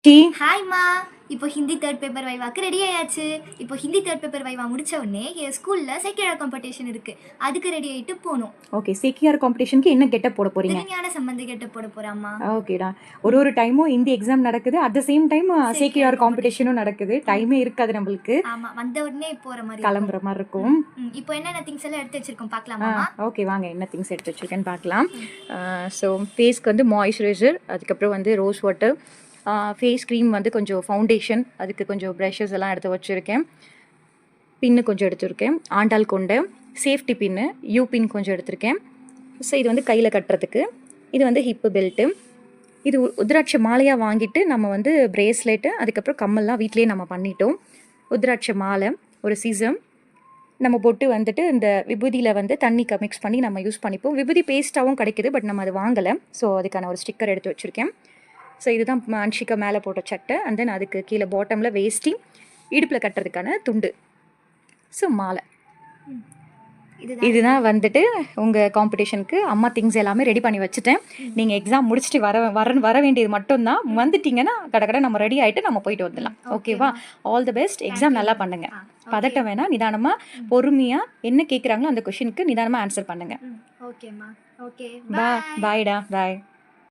D ஹாய்மா. இப்போ Hindi third paper வைவாக்கு ready ஆயாச்சு. இப்போ ஹிந்தி தேர்ட் பேப்பர் வைவா முடிச்ச உடனே என் ஸ்கூல்ல செக்யூர் காம்படிஷன் இருக்கு. அதுக்கு ரெடி ஆயிட்டு போகணும். ஓகே, சேக்கியார் காம்படிஷனுக்கு என்ன கெட்டப் போட போறீங்க? திருஞான சம்பந்தி கெட்ட போட போறாம்மா. ஓகேடா. ஒரு டைமும் ஹிந்தி எக்ஸாம் நடக்குது, அட் த சேம் டைம் சேக்கியார் காம்படிஷனும் நடக்குது. டைமே இருக்காது நம்மளுக்கு. ஆமா, வந்த உடனே போற மாதிரி கிளம்புற மாதிரி இருக்கும். இப்போ என்னென்ன திங்ஸ் எல்லாம் எடுத்து வச்சிருக்கோம் பார்க்கலாமா? ஓகே, வாங்க என்ன திங்ஸ் எடுத்து வச்சிருக்கேன்னு பார்க்கலாம். ஸோ ஃபேஸ்க்கு வந்து மாய்ஸ்சரைசர், அதுக்கப்புறம் வந்து ரோஸ் வாட்டர், ஃபேஸ் க்ரீம், வந்து கொஞ்சம் ஃபவுண்டேஷன், அதுக்கு கொஞ்சம் ப்ரஷஸ் எல்லாம் எடுத்து வச்சுருக்கேன். பின்னு கொஞ்சம் எடுத்துருக்கேன், ஆண்டாள் கொண்ட சேஃப்டி பின்னு, யூ பின் கொஞ்சம் எடுத்திருக்கேன். ஸோ இது வந்து கையில் கட்டுறதுக்கு. இது வந்து ஹிப்பு பெல்ட்டு. இது உத்ராட்ச மாலையாக வாங்கிட்டு நம்ம வந்து ப்ரேஸ்லெட்டு, அதுக்கப்புறம் கம்மல்லாம் வீட்லேயே நம்ம பண்ணிட்டோம். உத்ராட்ச மாலை, ஒரு சீசம், நம்ம பொட்டு வந்துட்டு இந்த விபூதியில் வந்து தண்ணி மிக்ஸ் பண்ணி நம்ம யூஸ் பண்ணிப்போம். விபூதி பேஸ்ட்டாகவும் கிடைக்குது, பட் நம்ம அது வாங்கலை. ஸோ அதுக்கான ஒரு ஸ்டிக்கர் எடுத்து வச்சுருக்கேன். ஸோ இதுதான் அன்ஷிகா மேலே போட்ட சட்டை. அண்ட் தென் அதுக்கு கீழே பாட்டமில் வேஸ்டி, இடுப்பில் கட்டுறதுக்கான துண்டு. ஸோ மாலை. இதுதான் வந்துட்டு உங்கள் காம்படிஷனுக்கு அம்மா திங்ஸ் எல்லாமே ரெடி பண்ணி வச்சுட்டேன். நீங்கள் எக்ஸாம் முடிச்சுட்டு வர வேண்டியது மட்டும்தான். வந்துட்டிங்கன்னா கடை நம்ம ரெடி ஆகிட்டு நம்ம போயிட்டு வந்துடலாம். ஓகேவா? All the best. எக்ஸாம் நல்லா பண்ணுங்க. பதட்டம் வேணாம், நிதானமாக பொறுமையாக என்ன கேட்குறாங்களோ அந்த கொஷினுக்கு நிதானமாக ஆன்சர் பண்ணுங்க. ஓகேம்மா. ஓகே, பாய்டா. பாய்.